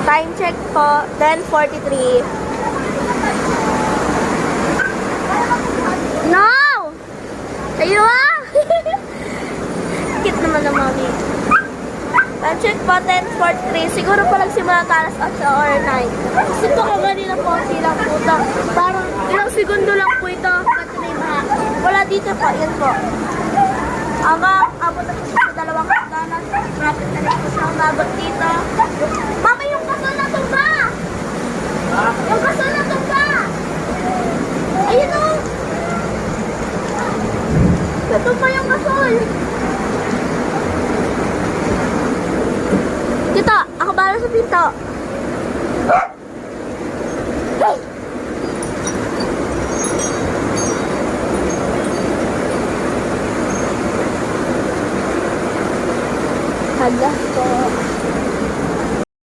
Time check po, 10:43. No! Ayun ah! Cute naman ng mami. Time check po, 10:43. Siguro pa nagsimula talas 8 or 9. Kasi ito kaganina po silang puta. Parang ilang segundo lang po ito. Ba't na yung mga? Wala dito po, yun po. Hanggang abot na po sa dalawang hagdanan. Malapit na rin po siya umabot dito. Mama, yung kaso na tumba! Yung kaso na tumba! Ayun o! Natumba yung kasol! Dito, ako bala sa pinto. Hey! Hala.